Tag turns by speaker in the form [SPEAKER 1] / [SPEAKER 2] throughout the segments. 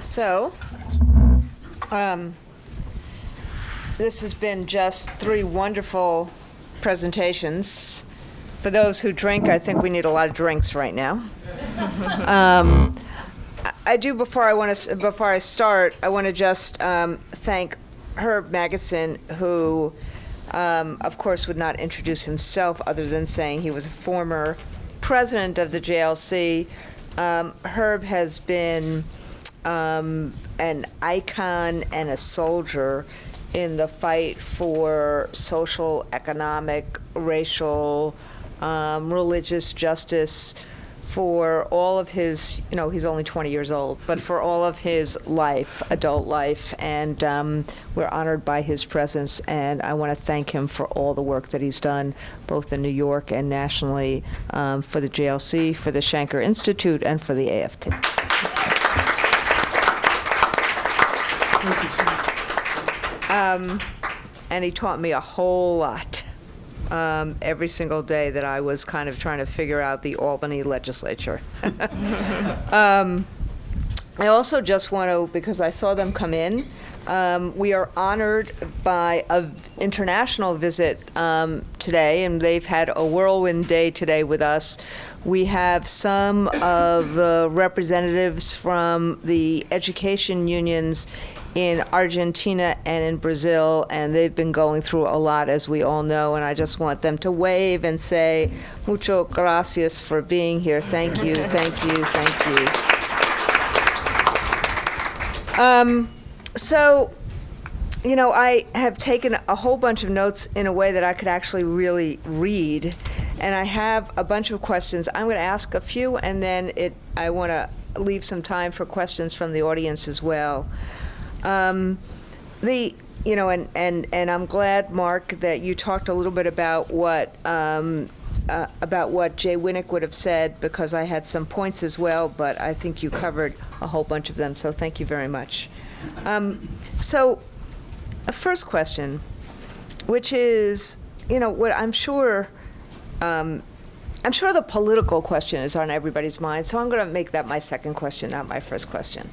[SPEAKER 1] So, this has been just 3 wonderful presentations. For those who drink, I think we need a lot of drinks right now. I do, before I start, I want to just thank Herb Magidson, who, of course, would not introduce himself other than saying he was a former president of the JLC. Herb has been an icon and a soldier in the fight for social, economic, racial, religious justice for all of his, he's only 20 years old, but for all of his life, adult life, and we're honored by his presence, and I want to thank him for all the work that he's done, both in New York and nationally, for the JLC, for the Shanker Institute, and for the AFT. And he taught me a whole lot. Every single day that I was kind of trying to figure out the Albany legislature. I also just want to, because I saw them come in, we are honored by an international visit today, and they've had a whirlwind day today with us. We have some of the representatives from the education unions in Argentina and in Brazil, and they've been going through a lot, as we all know, and I just want them to wave and say, mucho gracias for being here. Thank you, thank you, thank you. So, I have taken a whole bunch of notes in a way that I could actually really read, and I have a bunch of questions. I'm going to ask a few, and then I want to leave some time for questions from the audience as well. And I'm glad, Mark, that you talked a little bit about what Jay Winnick would have said, because I had some points as well, but I think you covered a whole bunch of them, so thank you very much. So, a first question, which is, what I'm sure the political question is on everybody's mind, so I'm going to make that my second question, not my first question.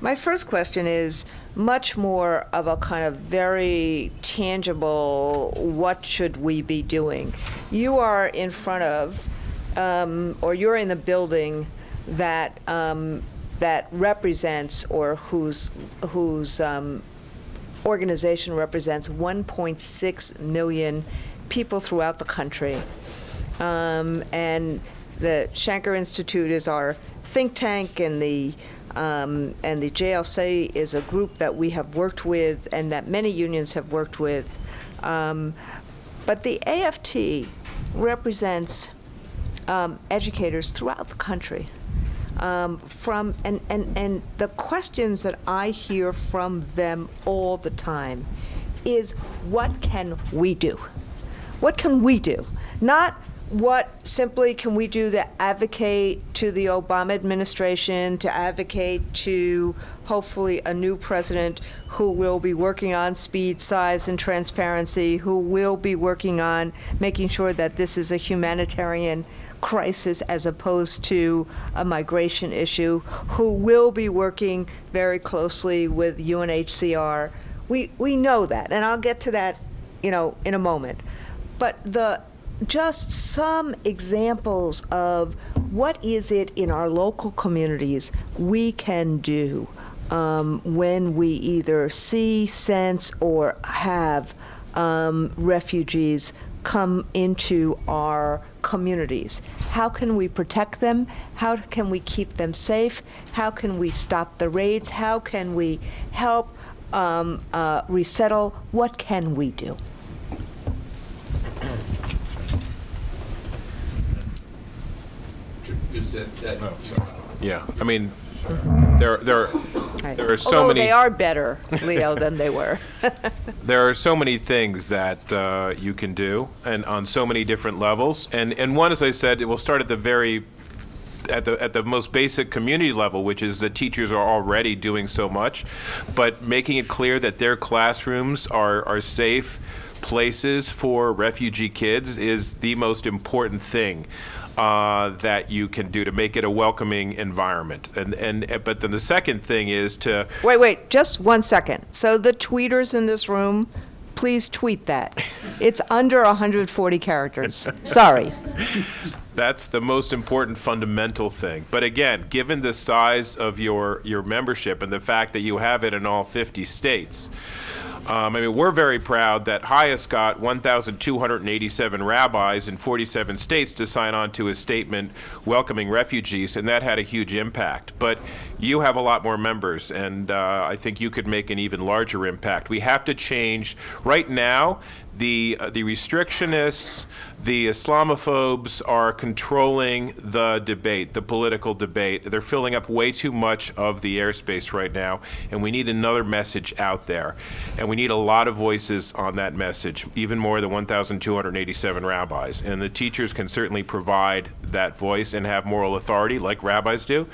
[SPEAKER 1] My first question is much more of a kind of very tangible, what should we be doing? You are in front of, or you're in the building that represents, or whose organization represents 1.6 million people throughout the country. And the Shanker Institute is our think tank, and the JLC is a group that we have worked with and that many unions have worked with. But the AFT represents educators throughout the country. And the questions that I hear from them all the time is, what can we do? What can we do? Not what simply can we do to advocate to the Obama administration, to advocate to hopefully a new president who will be working on speed, size, and transparency, who will be working on making sure that this is a humanitarian crisis as opposed to a migration issue, who will be working very closely with UNHCR. We know that, and I'll get to that, in a moment. But just some examples of what is it in our local communities we can do when we either see, sense, or have refugees come into our communities. How can we protect them? How can we keep them safe? How can we stop the raids? How can we help resettle? What can we do?
[SPEAKER 2] Yeah, I mean, there are so
[SPEAKER 1] Although
[SPEAKER 2] many.
[SPEAKER 1] They are better, Leo, than they were.
[SPEAKER 2] There are so many things that you can do, and on so many different levels. And one, as I said, it will start at the most basic community level, which is that teachers are already doing so much, but making it clear that their classrooms are safe places for refugee kids is the most important thing. that you can do to make it a welcoming environment. But then the second thing is to
[SPEAKER 1] Wait, just 1 second. So the tweeters in this room, please tweet that. It's under 140 characters. Sorry.
[SPEAKER 2] That's the most important fundamental thing. But again, given the size of your membership and the fact that you have it in all 50 states, we're very proud that Highest got 1,287 rabbis in 47 states to sign on to a statement welcoming refugees, and that had a huge impact. But you have a lot more members, and I think you could make an even larger impact. We have to change. Right now, the restrictionists, the Islamophobes are controlling the debate, the political debate. They're filling up way too much of the airspace right now, and we need another message out there. And we need a lot of voices on that message, even more than 1,287 rabbis. And the teachers can certainly provide that voice and have moral authority, like rabbis do,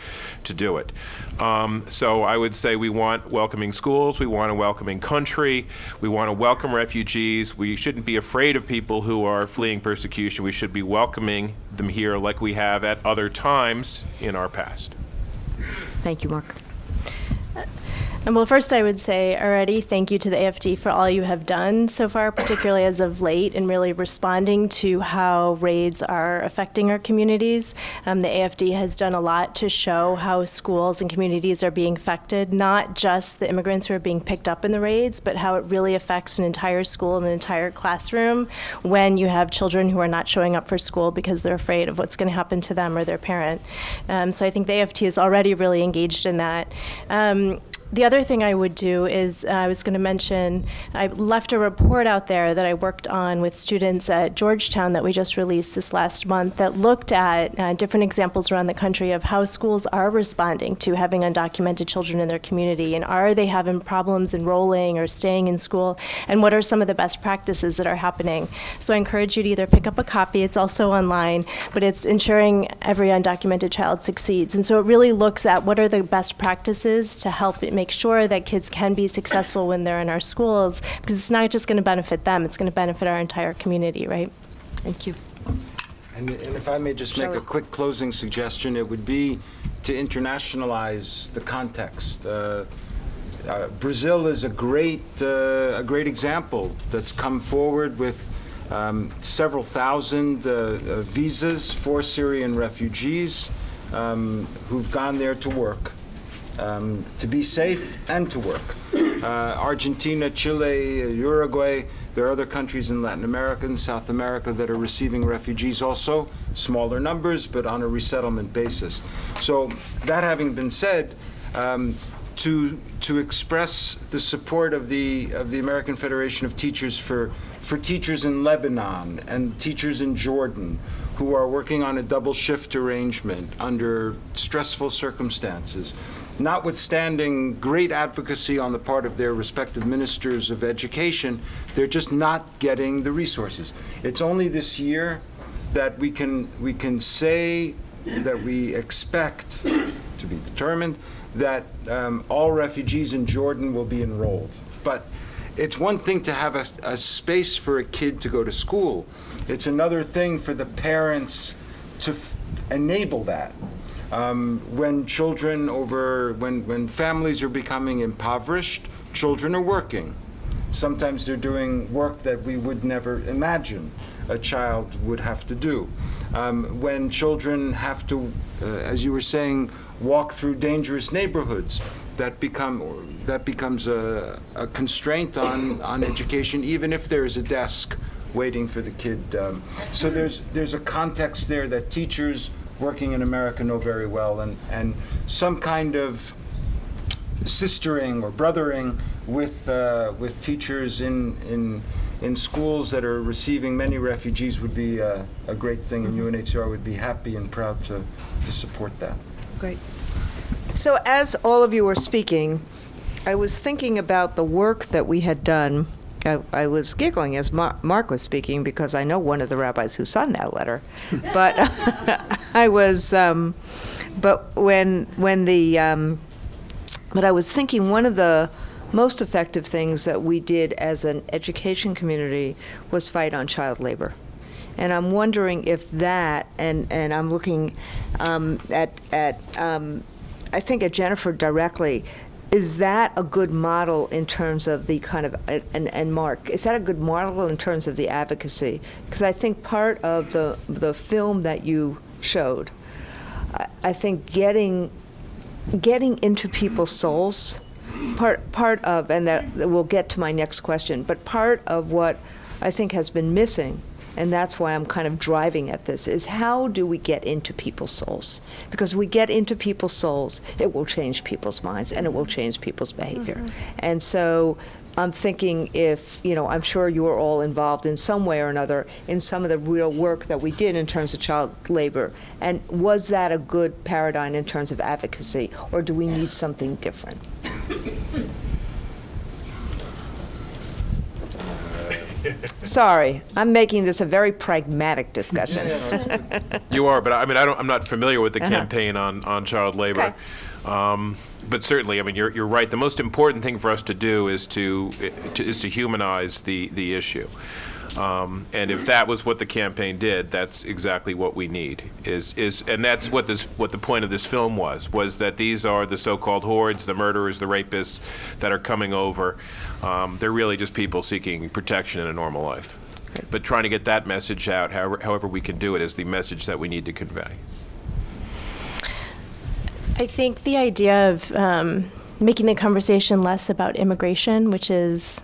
[SPEAKER 2] to do it. So I would say we want welcoming schools, we want a welcoming country, we want to welcome refugees. We shouldn't be afraid of people who are fleeing persecution. We should be welcoming them here like we have at other times in our past.
[SPEAKER 1] Thank you, Mark.
[SPEAKER 3] Well, first I would say already thank you to the AFD for all you have done so far, particularly as of late, in really responding to how raids are affecting our communities. The AFD has done a lot to show how schools and communities are being affected, not just the immigrants who are being picked up in the raids, but how it really affects an entire school and an entire classroom when you have children who are not showing up for school because they're afraid of what's going to happen to them or their parent. So I think the AFD is already really engaged in that. The other thing I would do is I was going to mention, I left a report out there that I worked on with students at Georgetown that we just released this last month that looked at different examples around the country of how schools are responding to having undocumented children in their community, and are they having problems enrolling or staying in school, and what are some of the best practices that are happening. So I encourage you to either pick up a copy, it's also online, but it's ensuring every undocumented child succeeds. And so it really looks at what are the best practices to help it make sure that kids can be successful when they're in our schools, because it's not just going to benefit them, it's going to benefit our entire community, right?
[SPEAKER 1] Thank you.
[SPEAKER 4] And if I may just make a quick closing suggestion, it would be to internationalize the context. Brazil is a great example that's come forward with several thousand visas for Syrian refugees who've gone there to work. To be safe and to work. Argentina, Chile, Uruguay, there are other countries in Latin America and South America that are receiving refugees also, smaller numbers, but on a resettlement basis. So that having been said, to express the support of the American Federation of Teachers for teachers in Lebanon and teachers in Jordan who are working on a double shift arrangement under stressful circumstances, notwithstanding great advocacy on the part of their respective ministers of education, they're just not getting the resources. It's only this year that we can say that we expect, to be determined, that all refugees in Jordan will be enrolled. But it's one thing to have a space for a kid to go to school. It's another thing for the parents to enable that. When families are becoming impoverished, children are working. Sometimes they're doing work that we would never imagine a child would have to do. When children have to, as you were saying, walk through dangerous neighborhoods, that becomes a constraint on education, even if there is a desk waiting for the kid. So there's a context there that teachers working in America know very well, and some kind of sistering or brothering with teachers in schools that are receiving many refugees would be a great thing, and UNHCR would be happy and proud to support that.
[SPEAKER 1] Great. So as all of you were speaking, I was thinking about the work that we had done. I was giggling as Mark was speaking because I know one of the rabbis who signed that letter. But I was, but I was thinking one of the most effective things that we did as an education community was fight on child labor. And I'm wondering if that, and I'm looking I think at Jennifer directly, is that a good model in terms of the kind of, and Mark, is that a good model in terms of the advocacy? Because I think part of the film that you showed, I think getting into people's souls, part of, and that we'll get to my next question, but part of what I think has been missing, and that's why I'm kind of driving at this, is how do we get into people's souls? Because we get into people's souls, it will change people's minds and it will change people's behavior. And so I'm thinking if, I'm sure you were all involved in some way or another in some of the real work that we did in terms of child labor. And was that a good paradigm in terms of advocacy, or do we need something different? Sorry, I'm making this a very pragmatic discussion.
[SPEAKER 2] You are, but I'm not familiar with the campaign on child labor.
[SPEAKER 1] Okay.
[SPEAKER 2] But certainly, you're right. The most important thing for us to do is to humanize the issue. And if that was what the campaign did, that's exactly what we need. And that's what the point of this film was that these are the so-called hordes, the murderers, the rapists that are coming over. They're really just people seeking protection in a normal life. But trying to get that message out, however we can do it, is the message that we need to convey.
[SPEAKER 3] I think the idea of making the conversation less about immigration, which is,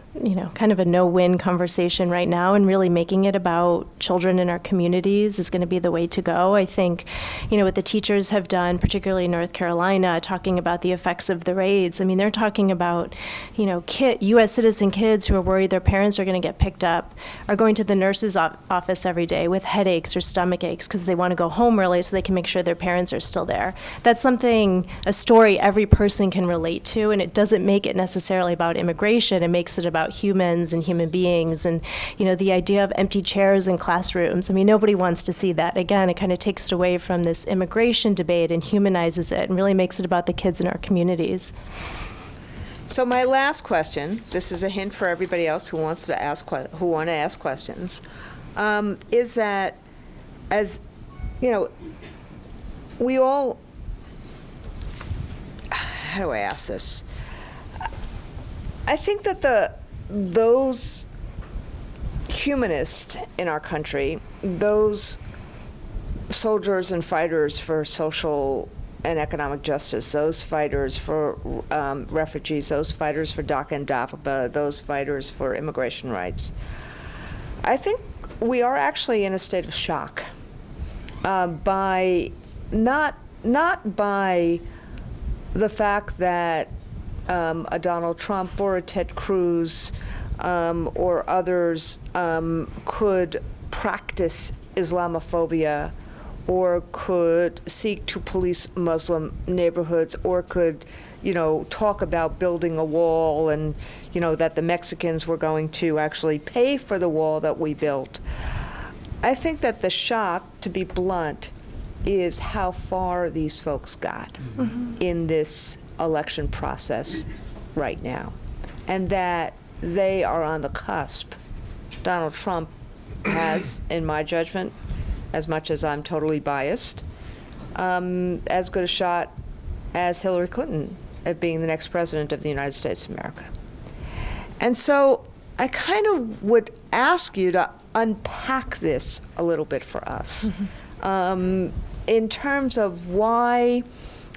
[SPEAKER 3] kind of a no-win conversation right now, and really making it about children in our communities is going to be the way to go. I think, what the teachers have done, particularly in North Carolina, talking about the effects of the raids. They're talking about, U.S. citizen kids who are worried their parents are going to get picked up, are going to the nurse's office every day with headaches or stomach aches because they want to go home early so they can make sure their parents are still there. That's a story every person can relate to, and it doesn't make it necessarily about immigration. It makes it about humans and human beings, and the idea of empty chairs in classrooms. Nobody wants to see that. Again, it kind of takes it away from this immigration debate and humanizes it and really makes it about the kids in our communities.
[SPEAKER 1] So my last question, this is a hint for everybody else who want to ask questions, is that, as we all, how do I ask this? I think that those humanists in our country, those soldiers and fighters for social and economic justice, those fighters for refugees, those fighters for DACA and DAPA, those fighters for immigration rights, I think we are actually in a state of shock by not by the fact that a Donald Trump or a Ted Cruz or others could practice Islamophobia or could seek to police Muslim neighborhoods or could, talk about building a wall and, that the Mexicans were going to actually pay for the wall that we built. I think that the shock, to be blunt, is how far these folks got in this election process right now, and that they are on the cusp. Donald Trump has, in my judgment, as much as I'm totally biased, as good a shot as Hillary Clinton at being the next president of the United States of America. And so I kind of would ask you to unpack this a little bit for us. In terms of why,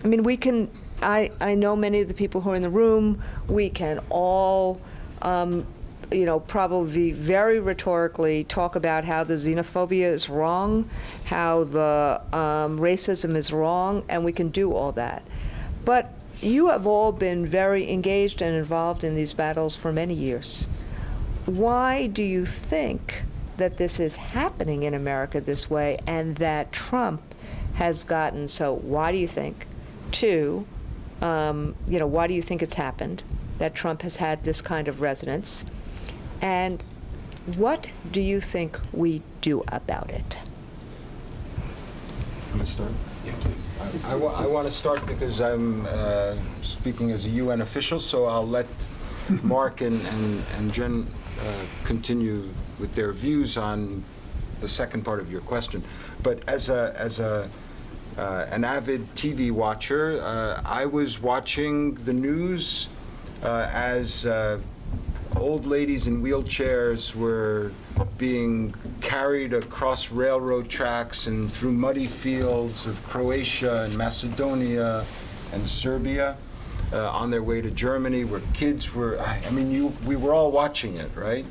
[SPEAKER 1] we can, I know many of the people who are in the room, we can all, probably very rhetorically talk about how the xenophobia is wrong, how the racism is wrong, and we can do all that. But you have all been very engaged and involved in these battles for many years. Why do you think that this is happening in America this way, and that Trump has gotten, so why do you think? Two, why do you think it's happened, that Trump has had this kind of resonance? And what do you think we do about it?
[SPEAKER 4] Can I start?
[SPEAKER 2] Yeah, please.
[SPEAKER 4] I want to start because I'm speaking as a UN official, so I'll let Mark and Jen continue with their views on the second part of your question. But as an avid TV watcher, I was watching the news as old ladies in wheelchairs were being carried across railroad tracks and through muddy fields of Croatia and Macedonia and Serbia on their way to Germany, where kids were, we were all watching it, right?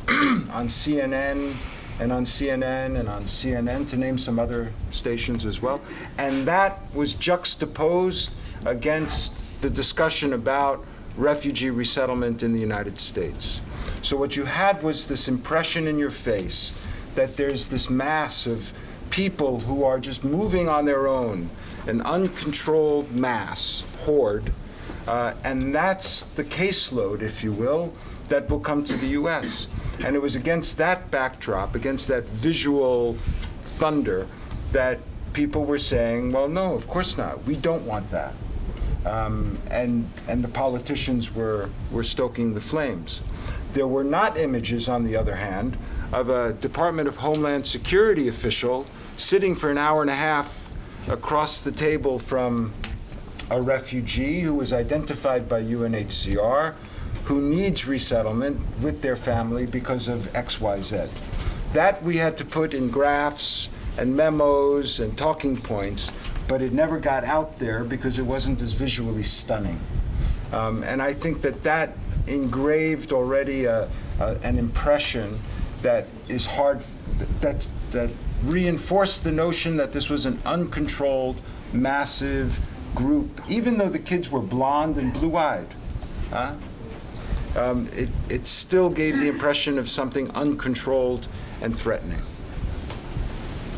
[SPEAKER 4] On CNN and on CNN and on CNN, to name some other stations as well. And that was juxtaposed against the discussion about refugee resettlement in the United States. So what you had was this impression in your face that there's this mass of people who are just moving on their own, an uncontrolled mass, horde, and that's the caseload, if you will, that will come to the U.S. And it was against that backdrop, against that visual thunder, that people were saying, well, no, of course not. We don't want that. And the politicians were stoking the flames. There were not images, on the other hand, of a Department of Homeland Security official sitting for an hour and a half across the table from a refugee who was identified by UNHCR, who needs resettlement with their family because of XYZ. That we had to put in graphs and memos and talking points, but it never got out there because it wasn't as visually stunning. And I think that engraved already an impression that is hard, that reinforced the notion that this was an uncontrolled, massive group, even though the kids were blonde and blue-eyed. It still gave the impression of something uncontrolled and threatening.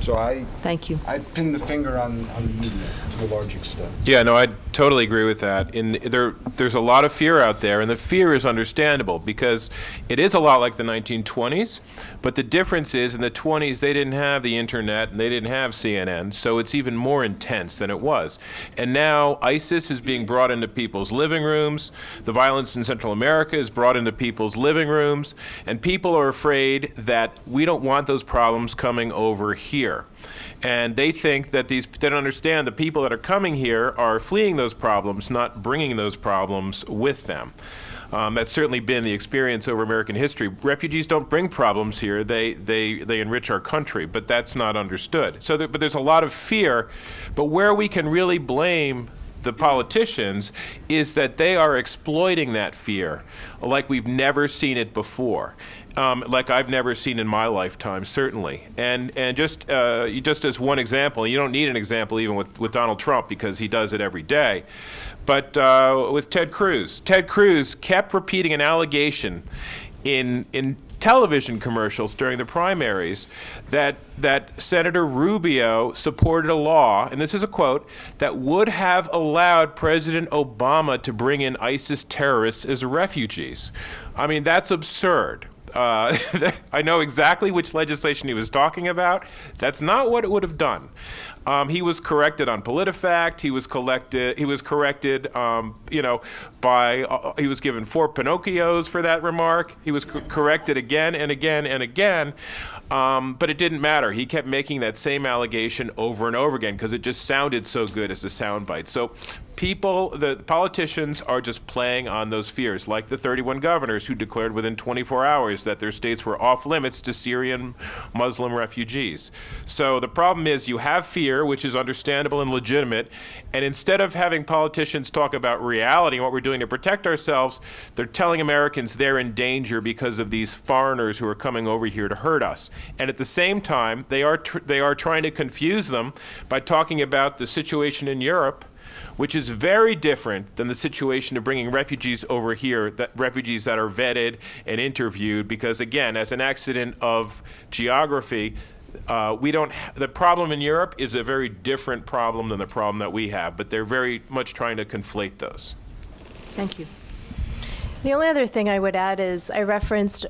[SPEAKER 4] So
[SPEAKER 1] Thank you.
[SPEAKER 4] I'd pin the finger on the media to a large extent.
[SPEAKER 2] Yeah, no, I totally agree with that. There's a lot of fear out there, and the fear is understandable because it is a lot like the 1920s, but the difference is in the 20s they didn't have the internet and they didn't have CNN, so it's even more intense than it was. And now ISIS is being brought into people's living rooms, the violence in Central America is brought into people's living rooms, and people are afraid that we don't want those problems coming over here. And they think that they don't understand the people that are coming here are fleeing those problems, not bringing those problems with them. That's certainly been the experience over American history. Refugees don't bring problems here, they enrich our country, but that's not understood. But there's a lot of fear, but where we can really blame the politicians is that they are exploiting that fear like we've never seen it before. Like I've never seen in my lifetime, certainly. And just as one example, you don't need an example even with Donald Trump because he does it every day, but with Ted Cruz. Ted Cruz kept repeating an allegation in television commercials during the primaries that Senator Rubio supported a law, and this is a quote, that would have allowed President Obama to bring in ISIS terrorists as refugees. I mean, that's absurd. I know exactly which legislation he was talking about. That's not what it would have done. He was corrected on PolitiFact. He was corrected. He was given 4 Pinocchios for that remark. He was corrected again and again and again. But it didn't matter. He kept making that same allegation over and over again because it just sounded so good as a soundbite. So the politicians are just playing on those fears, like the 31 governors who declared within 24 hours that their states were off limits to Syrian Muslim refugees. So the problem is you have fear, which is understandable and legitimate, and instead of having politicians talk about reality and what we're doing to protect ourselves, they're telling Americans they're in danger because of these foreigners who are coming over here to hurt us. And at the same time, they are trying to confuse them by talking about the situation in Europe, which is very different than the situation of bringing refugees over here, refugees that are vetted and interviewed, because again, as an accident of geography, the problem in Europe is a very different problem than the problem that we have, but they're very much trying to conflate those.
[SPEAKER 1] Thank you.
[SPEAKER 3] The only other thing I would add is I referenced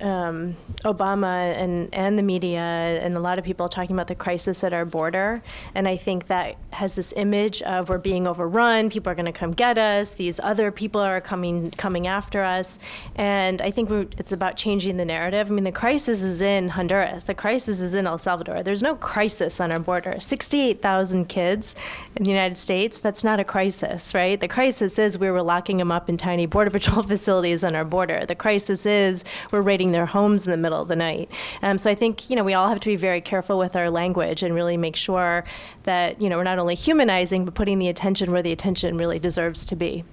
[SPEAKER 3] Obama and the media and a lot of people talking about the crisis at our border. And I think that has this image of we're being overrun, people are going to come get us, these other people are coming after us. And I think it's about changing the narrative. I mean, the crisis is in Honduras. The crisis is in El Salvador. There's no crisis on our border. 68,000 kids in the United States, that's not a crisis, right? The crisis is we were locking them up in tiny Border Patrol facilities on our border. The crisis is we're raiding their homes in the middle of the night. So I think, we all have to be very careful with our language and really make sure that, we're not only humanizing, but putting the attention where the attention really deserves to be.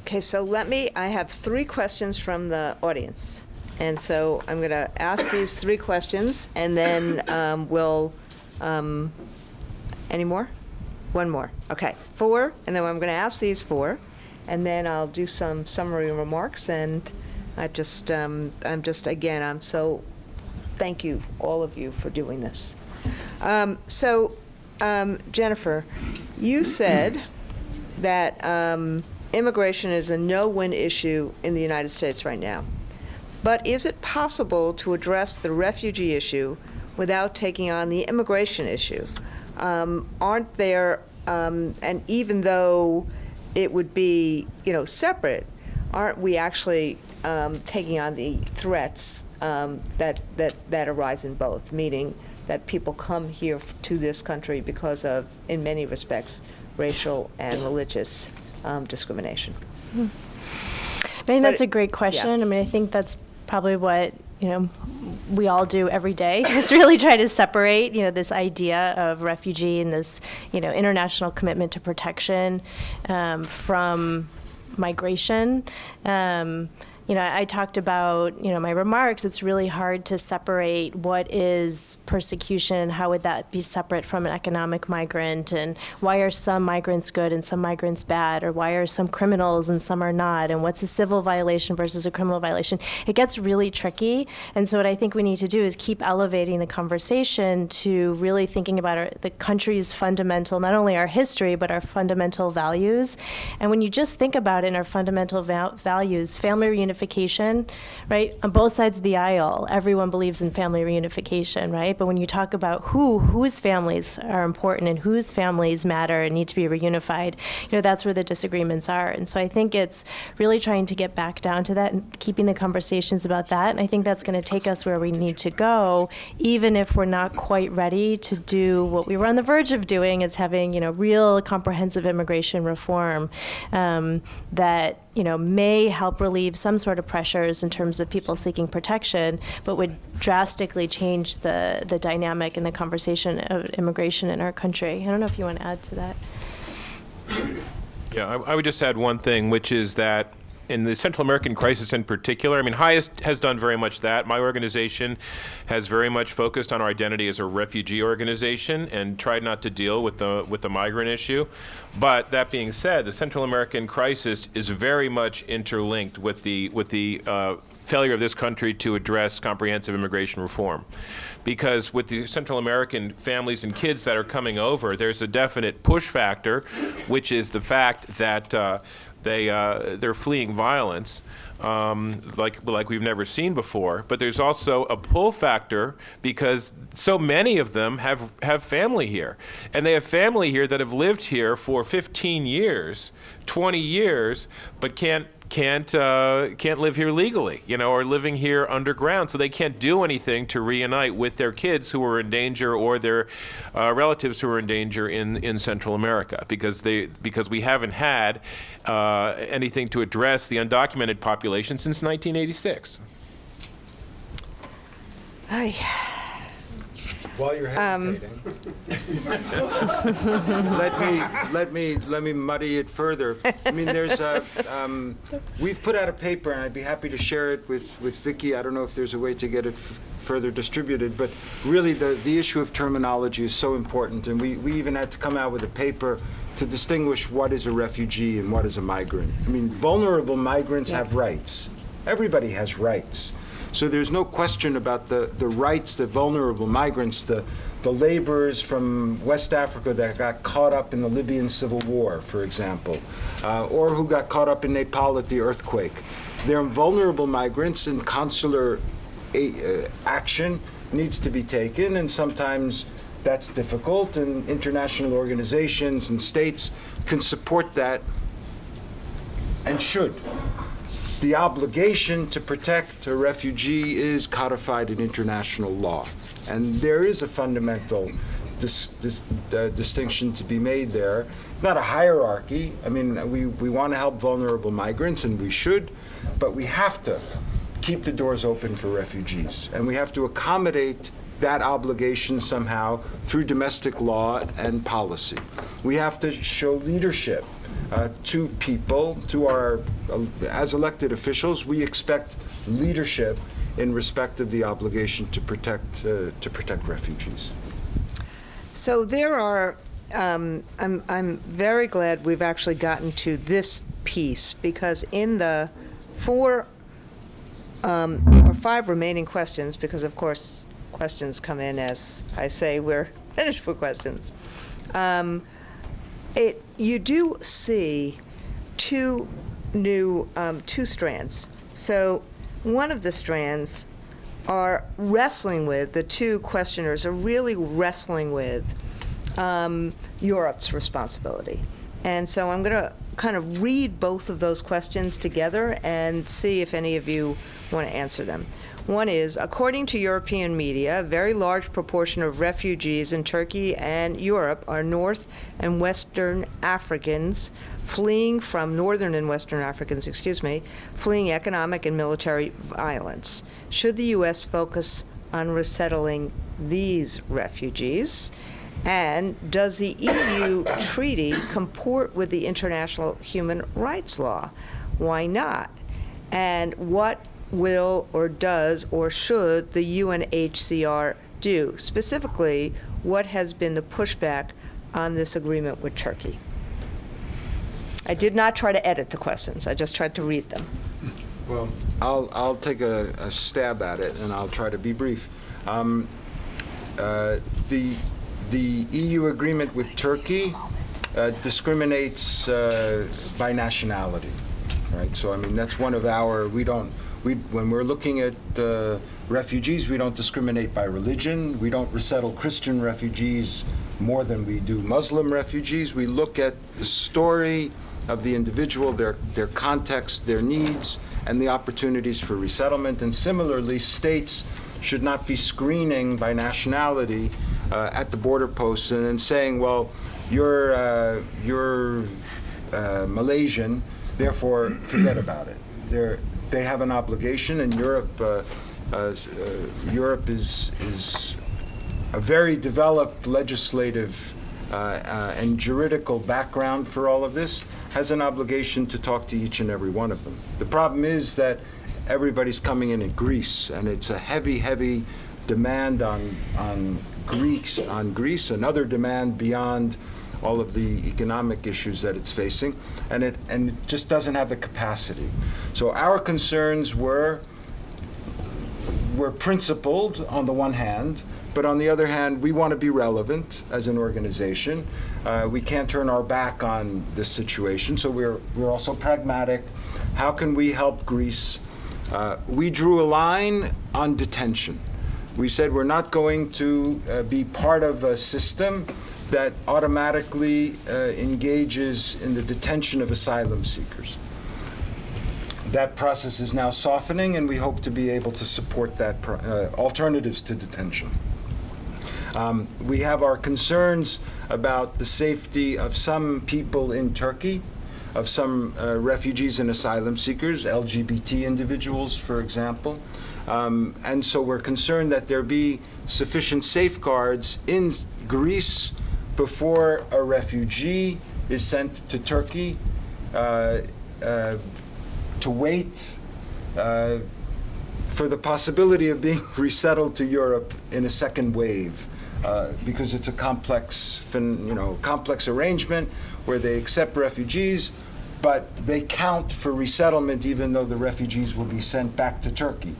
[SPEAKER 1] Okay, so I have 3 questions from the audience. And so I'm going to ask these 3 questions, and then any more? 1 more. Okay, 4, and then I'm going to ask these 4, and then I'll do some summary remarks, and I'm so, thank you, all of you, for doing this. Jennifer, you said that immigration is a no-win issue in the United States right now. But is it possible to address the refugee issue without taking on the immigration issue? Aren't there, and even though it would be, separate, aren't we actually taking on the threats that arise in both, meaning that people come here to this country because of, in many respects, racial and religious discrimination?
[SPEAKER 3] I think that's a great question.
[SPEAKER 1] Yeah.
[SPEAKER 3] I mean, I think that's probably what, we all do every day, is really try to separate, this idea of refugee and this, international commitment to protection from migration. I talked about, my remarks, it's really hard to separate what is persecution and how would that be separate from an economic migrant, and why are some migrants good and some migrants bad, or why are some criminals and some are not, and what's a civil violation versus a criminal violation. It gets really tricky, and so what I think we need to do is keep elevating the conversation to really thinking about the country's fundamental, not only our history, but our fundamental values. And when you just think about it in our fundamental values, family reunification, right? On both sides of the aisle, everyone believes in family reunification, right? But when you talk about whose families are important and whose families matter and need to be reunified, that's where the disagreements are. And so I think it's really trying to get back down to that and keeping the conversations about that. And I think that's going to take us where we need to go, even if we're not quite ready to do what we were on the verge of doing, is having, real comprehensive immigration reform that may help relieve some sort of pressures in terms of people seeking protection, but would drastically change the dynamic and the conversation of immigration in our country. I don't know if you want to add to that.
[SPEAKER 2] Yeah, I would just add one thing, which is that in the Central American crisis in particular, I mean, Highest has done very much that. My organization has very much focused on our identity as a refugee organization and tried not to deal with the migrant issue. But that being said, the Central American crisis is very much interlinked with the failure of this country to address comprehensive immigration reform. Because with the Central American families and kids that are coming over, there's a definite push factor, which is the fact that they're fleeing violence like we've never seen before. But there's also a pull factor because so many of them have family here. And they have family here that have lived here for 15 years, 20 years, but can't live here legally, or living here underground, so they can't do anything to reunite with their kids who are in danger or their relatives who are in danger in Central America, because we haven't had anything to address the undocumented population since 1986.
[SPEAKER 4] While you're hesitating, let me muddy it further. I mean, there's we've put out a paper, and I'd be happy to share it with Vicki. I don't know if there's a way to get it further distributed, but really the issue of terminology is so important, and we even had to come out with a paper to distinguish what is a refugee and what is a migrant. I mean, vulnerable migrants have rights. Everybody has rights. So there's no question about the rights that vulnerable migrants, the laborers from West Africa that got caught up in the Libyan civil war, for example, or who got caught up in Nepal at the earthquake. They're vulnerable migrants, and consular action needs to be taken, and sometimes that's difficult, and international organizations and states can support that and should. The obligation to protect a refugee is codified in international law, and there is a fundamental distinction to be made there. Not a hierarchy. I mean, we want to help vulnerable migrants, and we should, but we have to keep the doors open for refugees, and we have to accommodate that obligation somehow through domestic law and policy. We have to show leadership to people, to our, as elected officials, we expect leadership in respect of the obligation to protect refugees.
[SPEAKER 1] So there are, I'm very glad we've actually gotten to this piece, because in the 4 or 5 remaining questions, because of course questions come in as I say we're finished with questions, you do see 2 new 2 strands. So one of the strands are wrestling with, the 2 questioners are really wrestling with Europe's responsibility. And so I'm going to kind of read both of those questions together and see if any of you want to answer them. One is, according to European media, a very large proportion of refugees in Turkey and Europe are North and Western Africans fleeing from Northern and Western Africans, fleeing economic and military violence. Should the U.S. focus on resettling these refugees? And does the EU treaty comport with the international human rights law? Why not? And what will or does or should the UNHCR do? Specifically, what has been the pushback on this agreement with Turkey? I did not try to edit the questions. I just tried to read them.
[SPEAKER 4] Well, I'll take a stab at it, and I'll try to be brief. The EU agreement with Turkey discriminates by nationality, right? So I mean that's one of our. When we're looking at refugees, we don't discriminate by religion. We don't resettle Christian refugees more than we do Muslim refugees. We look at the story of the individual, their context, their needs, and the opportunities for resettlement. And similarly, states should not be screening by nationality at the border posts and then saying, well, you're Malaysian, therefore forget about it. They have an obligation, and Europe is a very developed legislative and juridical background for all of this, has an obligation to talk to each and every one of them. The problem is that everybody's coming in Greece, and it's a heavy, heavy demand on Greece, another demand beyond all of the economic issues that it's facing, and it just doesn't have the capacity. So our concerns were principled on the one hand, but on the other hand, we want to be relevant as an organization. We can't turn our back on this situation, so we're also pragmatic. How can we help Greece? We drew a line on detention. We said we're not going to be part of a system that automatically engages in the detention of asylum seekers. That process is now softening, and we hope to be able to support that alternatives to detention. We have our concerns about the safety of some people in Turkey, of some refugees and asylum seekers, LGBT individuals, for example. And so we're concerned that there be sufficient safeguards in Greece before a refugee is sent to Turkey to wait for the possibility of being resettled to Europe in a second wave, because it's a complex arrangement where they accept refugees, but they count for resettlement even though the refugees will be sent back to Turkey.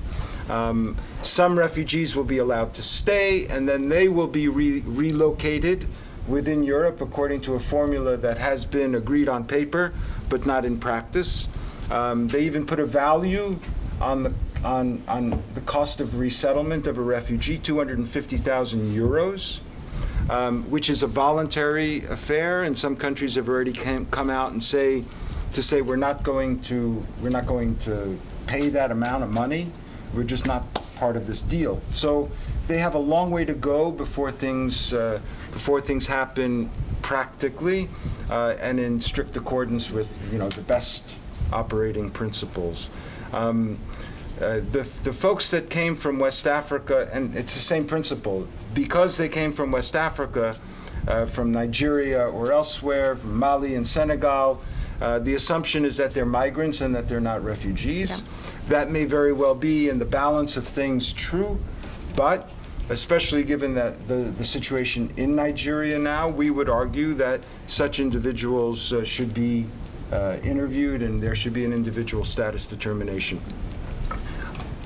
[SPEAKER 4] Some refugees will be allowed to stay, and then they will be relocated within Europe according to a formula that has been agreed on paper but not in practice. They even put a value on the cost of resettlement of a refugee, 250,000 euros, which is a voluntary affair, and some countries have already come out and say we're not going to pay that amount of money. We're just not part of this deal. So they have a long way to go before things happen practically and in strict accordance with the best operating principles. The folks that came from West Africa, and it's the same principle, because they came from West Africa, from Nigeria or elsewhere, from Mali and Senegal, the assumption is that they're migrants and that they're not refugees. Yeah. That may very well be in the balance of things true, but especially given that the situation in Nigeria now, we would argue that such individuals should be interviewed and there should be an individual status determination.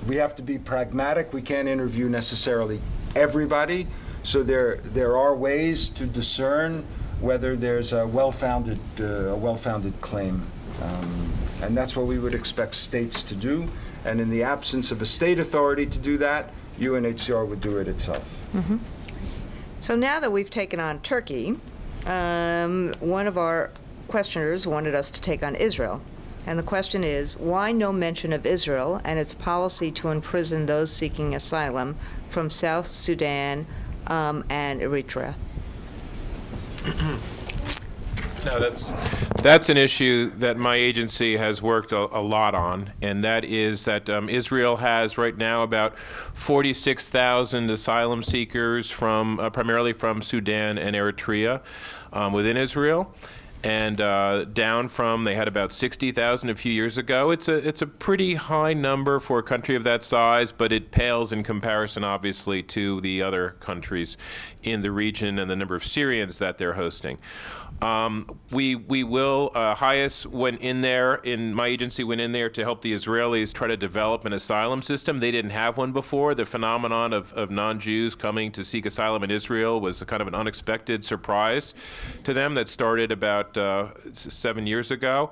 [SPEAKER 4] We have to be pragmatic. We can't interview necessarily everybody, so there are ways to discern whether there's a well-founded claim, and that's what we would expect states to do. And in the absence of a state authority to do that, UNHCR would do it itself.
[SPEAKER 1] Mm-hmm. So now that we've taken on Turkey, one of our questioners wanted us to take on Israel. And the question is, why no mention of Israel and its policy to imprison those seeking asylum from South Sudan and Eritrea?
[SPEAKER 2] No, that's an issue that my agency has worked a lot on, and that is that Israel has right now about 46,000 asylum seekers from primarily from Sudan and Eritrea within Israel. And down from, they had about 60,000 a few years ago. It's a pretty high number for a country of that size, but it pales in comparison, obviously, to the other countries in the region and the number of Syrians that they're hosting. We will, HIAS went in there, my agency went in there to help the Israelis try to develop an asylum system. They didn't have one before. The phenomenon of non-Jews coming to seek asylum in Israel was a kind of an unexpected surprise to them that started about 7 years ago.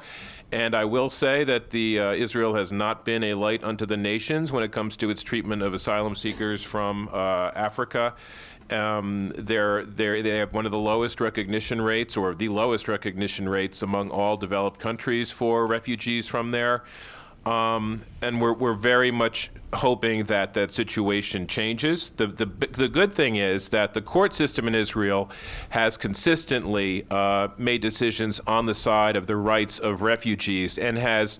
[SPEAKER 2] And I will say that Israel has not been a light unto the nations when it comes to its treatment of asylum seekers from Africa. They have one of the lowest recognition rates, or the lowest recognition rates among all developed countries for refugees from there. And we're very much hoping that that situation changes. The good thing is that the court system in Israel has consistently made decisions on the side of the rights of refugees, and has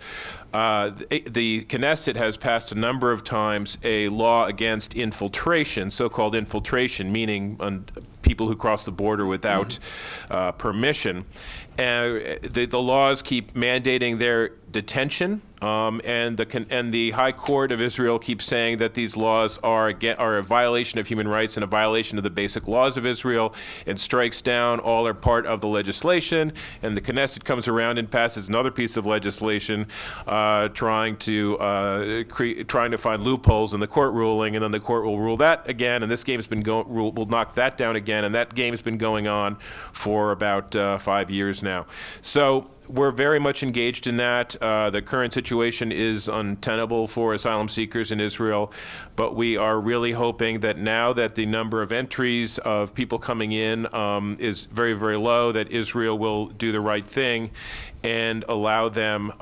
[SPEAKER 2] the Knesset has passed a number of times a law against infiltration, so-called infiltration, meaning people who cross the border without permission. The laws keep mandating their detention, and the High Court of Israel keeps saying that these laws are a violation of human rights and a violation of the basic laws of Israel, and strikes down all or part of the legislation. And the Knesset comes around and passes another piece of legislation trying to find loopholes in the court ruling, and then the court will rule that again, and this game's been will knock that down again, and that game's been going on for about 5 years now. So we're very much engaged in that. The current situation is untenable for asylum seekers in Israel, but we are really hoping that now that the number of entries of people coming in is very, very low, that Israel will do the right thing and allow them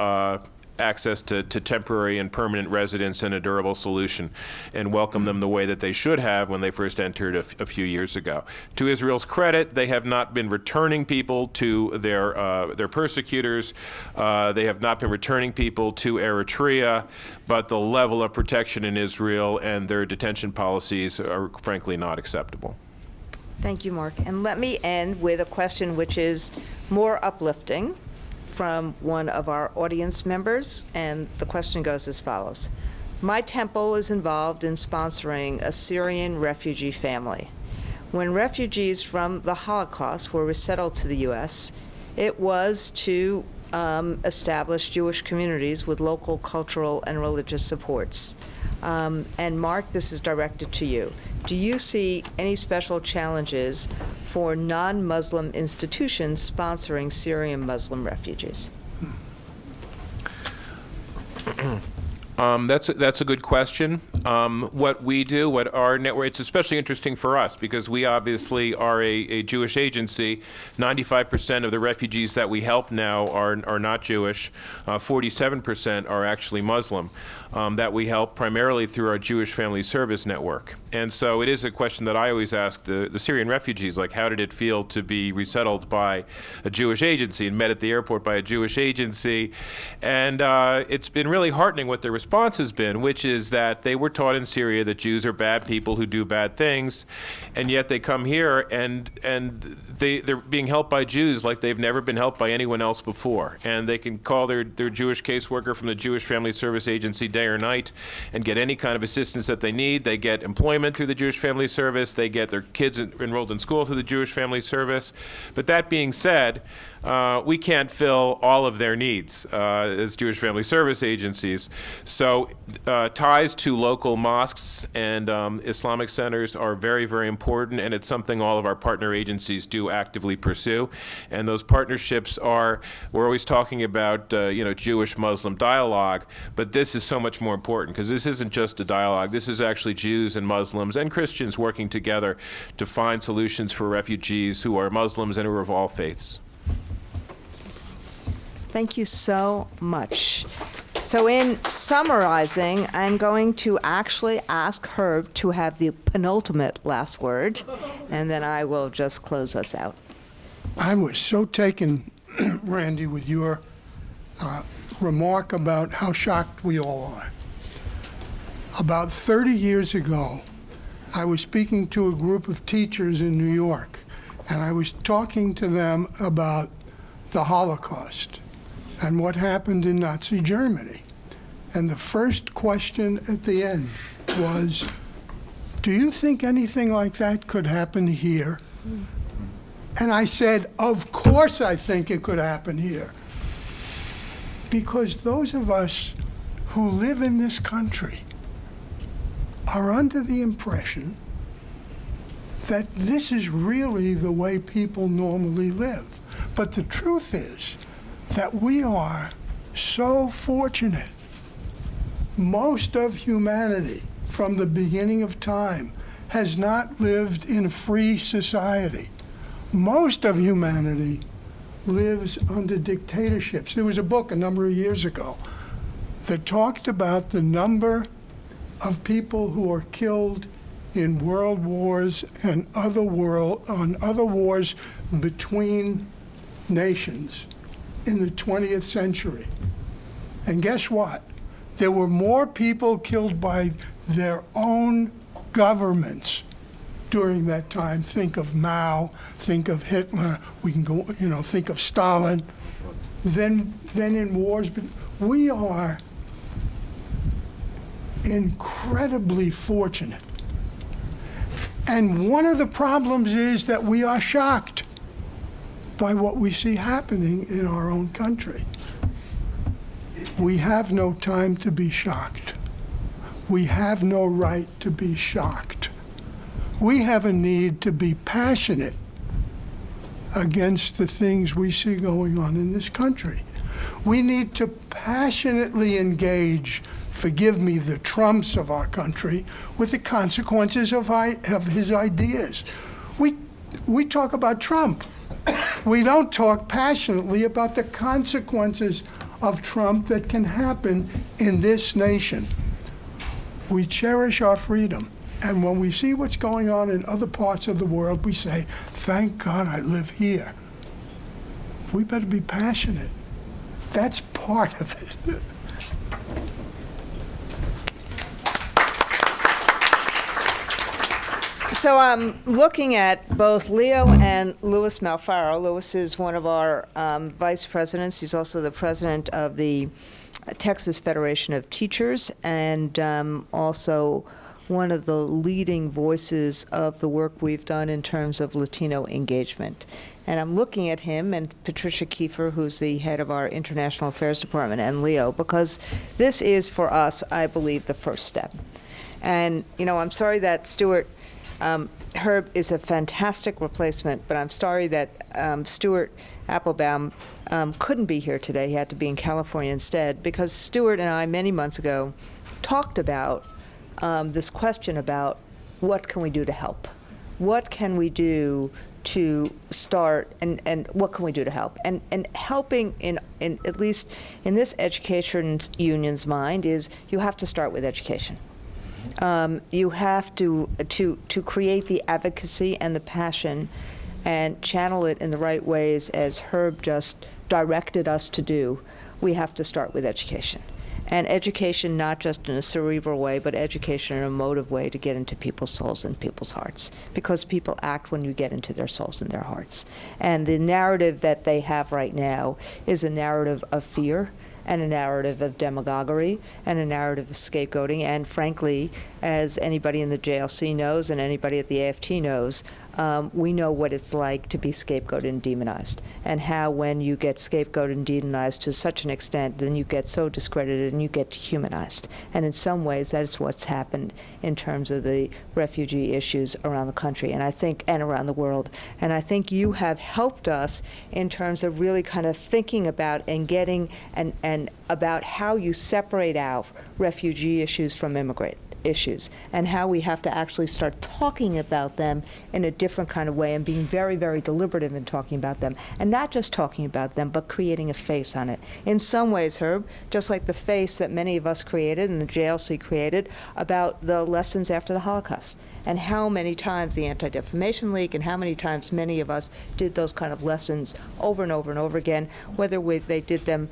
[SPEAKER 2] access to temporary and permanent residence and a durable solution, and welcome them the way that they should have when they first entered a few years ago. To Israel's credit, they have not been returning people to their persecutors. They have not been returning people to Eritrea, but the level of protection in Israel and their detention policies are frankly not acceptable.
[SPEAKER 1] Thank you, Mark. And let me end with a question which is more uplifting, from one of our audience members, and the question goes as follows. My temple is involved in sponsoring a Syrian refugee family. When refugees from the Holocaust were resettled to the U.S., it was to establish Jewish communities with local cultural and religious supports. And Mark, this is directed to you. Do you see any special challenges for non-Muslim institutions sponsoring Syrian Muslim refugees?
[SPEAKER 2] That's a good question. What we do, what our network, it's especially interesting for us because we obviously are a Jewish agency. 95% of the refugees that we help now are not Jewish. 47% are actually Muslim that we help primarily through our Jewish Family Service Network. And so it is a question that I always ask the Syrian refugees, like how did it feel to be resettled by a Jewish agency and met at the airport by a Jewish agency? And it's been really heartening what their response has been, which is that they were taught in Syria that Jews are bad people who do bad things, and yet they come here and they're being helped by Jews like they've never been helped by anyone else before. And they can call their Jewish caseworker from the Jewish Family Service Agency day or night and get any kind of assistance that they need. They get employment through the Jewish Family Service. They get their kids enrolled in school through the Jewish Family Service. But that being said, we can't fill all of their needs as Jewish Family Service agencies. So ties to local mosques and Islamic centers are very, very important, and it's something all of our partner agencies do actively pursue. And those partnerships we're always talking about, Jewish-Muslim dialogue, but this is so much more important because this isn't just a dialogue. This is actually Jews and Muslims and Christians working together to find solutions for refugees who are Muslims and who are of all faiths.
[SPEAKER 1] Thank you so much. So in summarizing, I'm going to actually ask Herb to have the penultimate last word, and then I will just close us out.
[SPEAKER 5] I was so taken, Randy, with your remark about how shocked we all are. About 30 years ago, I was speaking to a group of teachers in New York, and I was talking to them about the Holocaust and what happened in Nazi Germany. And the first question at the end was, do you think anything like that could happen here? And I said, of course I think it could happen here. Because those of us who live in this country are under the impression that this is really the way people normally live. But the truth is that we are so fortunate. Most of humanity from the beginning of time has not lived in a free society. Most of humanity lives under dictatorships. There was a book a number of years ago that talked about the number of people who are killed in world wars and other wars between nations in the 20th century. And guess what? There were more people killed by their own governments during that time. Think of Mao, think of Hitler, we can go, think of Stalin, than in wars. But we are incredibly fortunate. And one of the problems is that we are shocked by what we see happening in our own country. We have no time to be shocked. We have no right to be shocked. We have a need to be passionate against the things we see going on in this country. We need to passionately engage, forgive me, the Trumps of our country, with the consequences of his ideas. We talk about Trump. We don't talk passionately about the consequences of Trump that can happen in this nation. We cherish our freedom. And when we see what's going on in other parts of the world, we say, thank God I live here. We better be passionate. That's part of it.
[SPEAKER 1] So I'm looking at both Leo and Louis Malfaro. Louis is one of our vice presidents. He's also the president of the Texas Federation of Teachers and also one of the leading voices of the work we've done in terms of Latino engagement. And I'm looking at him and Patricia Kiefer, who's the head of our International Affairs Department, and Leo, because this is, for us, I believe, the first step. And, I'm sorry that Stuart Herb is a fantastic replacement, but I'm sorry that Stuart Applebaum couldn't be here today. He had to be in California instead, because Stuart and I, many months ago, talked about this question about what can we do to help? What can we do to start, and what can we do to help? And helping, in at least in this education union's mind, is you have to start with education. You have to create the advocacy and the passion and channel it in the right ways, as Herb just directed us to do. We have to start with education. And education not just in a cerebral way, but education in a emotive way to get into people's souls and people's hearts. Because people act when you get into their souls and their hearts. And the narrative that they have right now is a narrative of fear, and a narrative of demagoguery, and a narrative of scapegoating. And frankly, as anybody in the JLC knows and anybody at the AFT knows, we know what it's like to be scapegoated and demonized, and how when you get scapegoated and demonized to such an extent, then you get so discredited and you get dehumanized. And in some ways, that is what's happened in terms of the refugee issues around the country, and I think, and around the world. And I think you have helped us in terms of really kind of thinking about and getting and about how you separate out refugee issues from immigrant issues, and how we have to actually start talking about them in a different kind of way, and being very, very deliberative in talking about them, and not just talking about them, but creating a face on it. In some ways, Herb, just like the face that many of us created and the JLC created about the lessons after the Holocaust, and how many times the Anti-Defamation League, and how many times many of us did those kind of lessons over and over and over again, whether we did them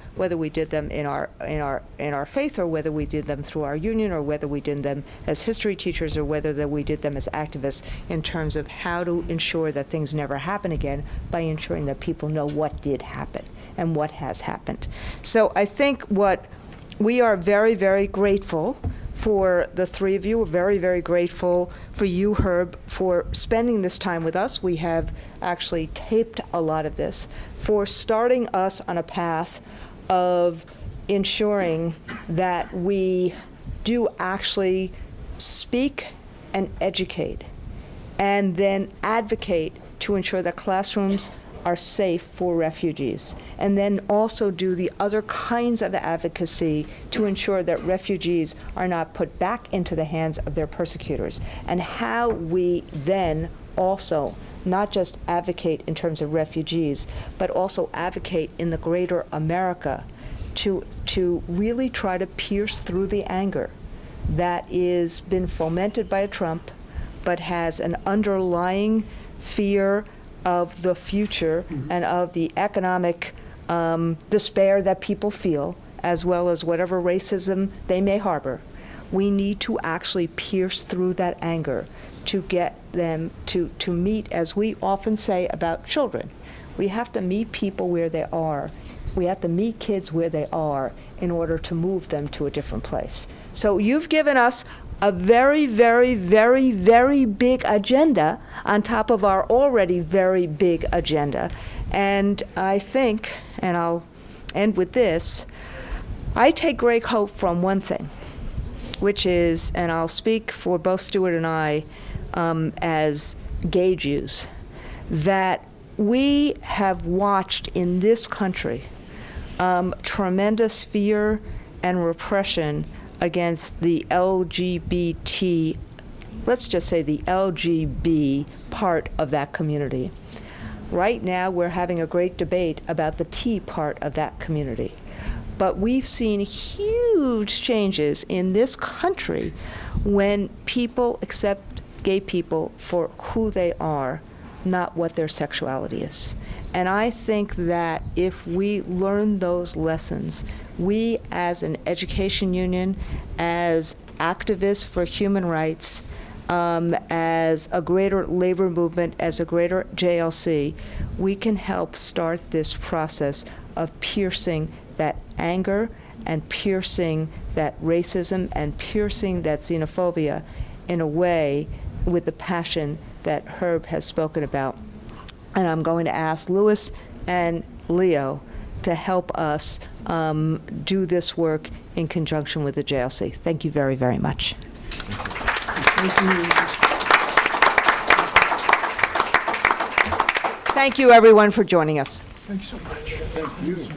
[SPEAKER 1] in our faith, or whether we did them through our union, or whether we did them as history teachers, or whether that we did them as activists, in terms of how to ensure that things never happen again, by ensuring that people know what did happen and what has happened. So I think what we are very, very grateful for the three of you. We're very, very grateful for you, Herb, for spending this time with us. We have actually taped a lot of this, for starting us on a path of ensuring that we do actually speak and educate, and then advocate to ensure that classrooms are safe for refugees, and then also do the other kinds of advocacy to ensure that refugees are not put back into the hands of their persecutors, and how we then also not just advocate in terms of refugees, but also advocate in the greater America to really try to pierce through the anger that is been fomented by Trump, but has an underlying fear of the future and of the economic despair that people feel, as well as whatever racism they may harbor. We need to actually pierce through that anger to get them to meet, as we often say about children, we have to meet people where they are. We have to meet kids where they are in order to move them to a different place. So you've given us a very, very, very, very big agenda on top of our already very big agenda. And I think, and I'll end with this, I take great hope from one thing, which is, and I'll speak for both Stuart and I as gay Jews, that we have watched in this country tremendous fear and repression against the LGBT, let's just say the LGB part of that community. Right now, we're having a great debate about the T part of that community. But we've seen huge changes in this country when people accept gay people for who they are, not what their sexuality is. And I think that if we learn those lessons, we as an education union, as activists for human rights, as a greater labor movement, as a greater JLC, we can help start this process of piercing that anger and piercing that racism and piercing that xenophobia in a way with the passion that Herb has spoken about. And I'm going to ask Louis and Leo to help us do this work in conjunction with the JLC. Thank you very, very much.
[SPEAKER 5] Thank you.
[SPEAKER 1] Thank you, everyone, for joining us.
[SPEAKER 5] Thanks so much. Thank you.